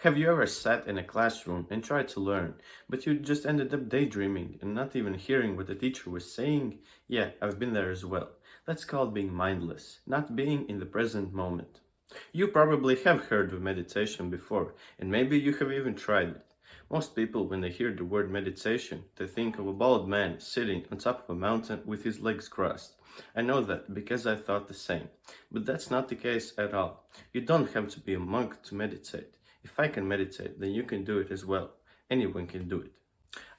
Have you ever sat in a classroom and tried to learn, but you just ended up daydreaming and not even hearing what the teacher was saying? Yeah, I've been there as well. That's called being mindless, not being in the present moment. You probably have heard of meditation before, and maybe you have even tried it. Most people, when they hear the word meditation, they think of a bald man sitting on top of a mountain with his legs crossed. I know that because I thought the same. But that's not the case at all. You don't have to be a monk to meditate. If I can meditate, then you can do it as well. Anyone can do it.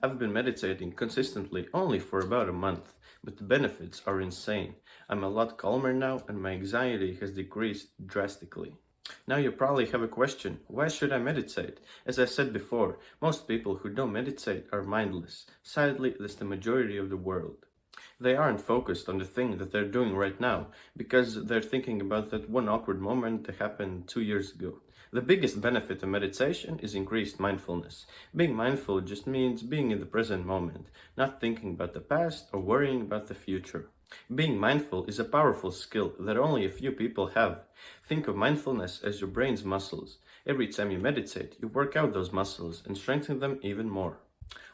I've been meditating consistently only for about a month, but the benefits are insane. I'm a lot calmer now and my anxiety has decreased drastically. Now you probably have a question, why should I meditate? As I said before, most people who don't meditate are mindless. Sadly, that's the majority of the world. They aren't focused on the thing that they're doing right now because they're thinking about that one awkward moment that happened 2 years ago. The biggest benefit of meditation is increased mindfulness. Being mindful just means being in the present moment, not thinking about the past or worrying about the future. Being mindful is a powerful skill that only a few people have. Think of mindfulness as your brain's muscles. Every time you meditate, you work out those muscles and strengthen them even more.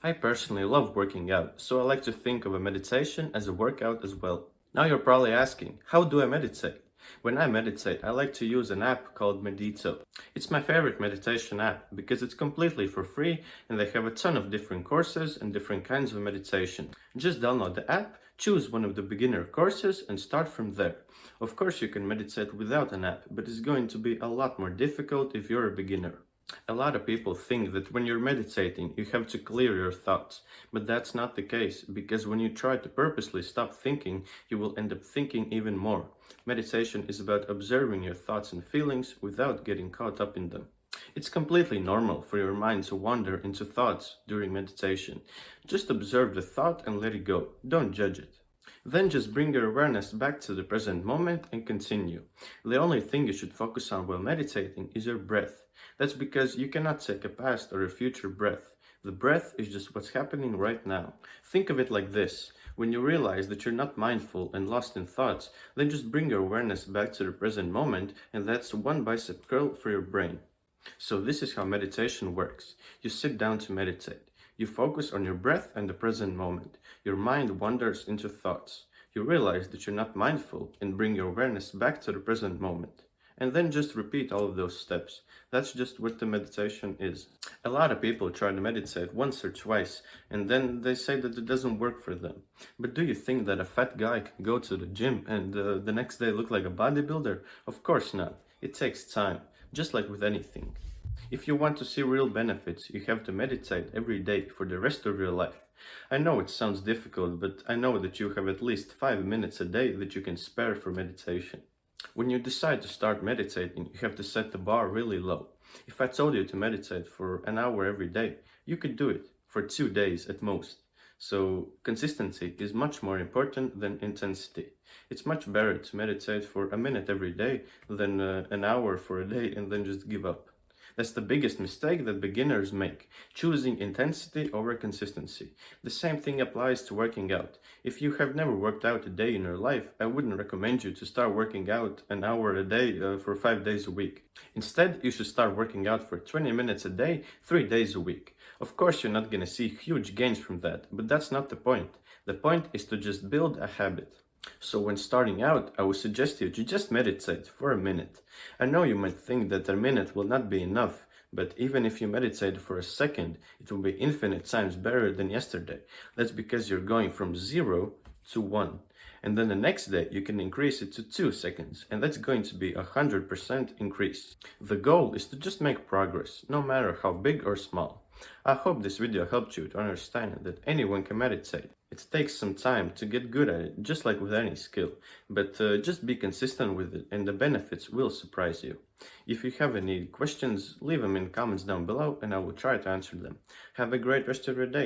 I personally love working out, so I like to think of a meditation as a workout as well. Now you're probably asking, how do I meditate? When I meditate, I like to use an app called Medito. It's my favorite meditation app because it's completely for free and they have a ton of different courses and different kinds of meditation. Just download the app, choose one of the beginner courses and start from there. Of course you can meditate without an app, but it's going to be a lot more difficult if you're a beginner. A lot of people think that when you're meditating, you have to clear your thoughts, but that's not the case, because when you try to purposely stop thinking, you will end up thinking even more. Meditation is about observing your thoughts and feelings without getting caught up in them. It's completely normal for your mind to wander into thoughts during meditation. Just observe the thought and let it go. Don't judge it. Then just bring your awareness back to the present moment and continue. The only thing you should focus on while meditating is your breath. That's because you cannot take a past or a future breath. The breath is just what's happening right now. Think of it like this. When you realize that you're not mindful and lost in thoughts, then just bring your awareness back to the present moment, and that's one bicep curl for your brain. So this is how meditation works. You sit down to meditate. You focus on your breath and the present moment. Your mind wanders into thoughts. You realize that you're not mindful and bring your awareness back to the present moment. And then just repeat all of those steps. That's just what the meditation is. A lot of people try to meditate once or twice and then they say that it doesn't work for them. But do you think that a fat guy can go to the gym and the next day look like a bodybuilder? Of course not. It takes time, just like with anything. If you want to see real benefits, you have to meditate every day for the rest of your life. I know it sounds difficult, but I know that you have at least 5 minutes a day that you can spare for meditation. When you decide to start meditating, you have to set the bar really low. If I told you to meditate for an hour every day, you could do it for 2 days at most. So consistency is much more important than intensity. It's much better to meditate for a minute every day than an hour for a day and then just give up. That's the biggest mistake that beginners make, choosing intensity over consistency. The same thing applies to working out. If you have never worked out a day in your life, I wouldn't recommend you to start working out an hour a day for 5 days a week. Instead, you should start working out for 20 minutes a day, 3 days a week. Of course, you're not going to see huge gains from that, but that's not the point. The point is to just build a habit. So when starting out, I would suggest you to just meditate for a minute. I know you might think that a minute will not be enough, but even if you meditate for a second, it will be infinite times better than yesterday. That's because you're going from 0 to 1. And then the next day you can increase it to 2 seconds, and that's going to be 100% increase. The goal is to just make progress, no matter how big or small. I hope this video helped you to understand that anyone can meditate. It takes some time to get good at it, just like with any skill, but just be consistent with it and the benefits will surprise you. If you have any questions, leave them in comments down below and I will try to answer them. Have a great rest of your day.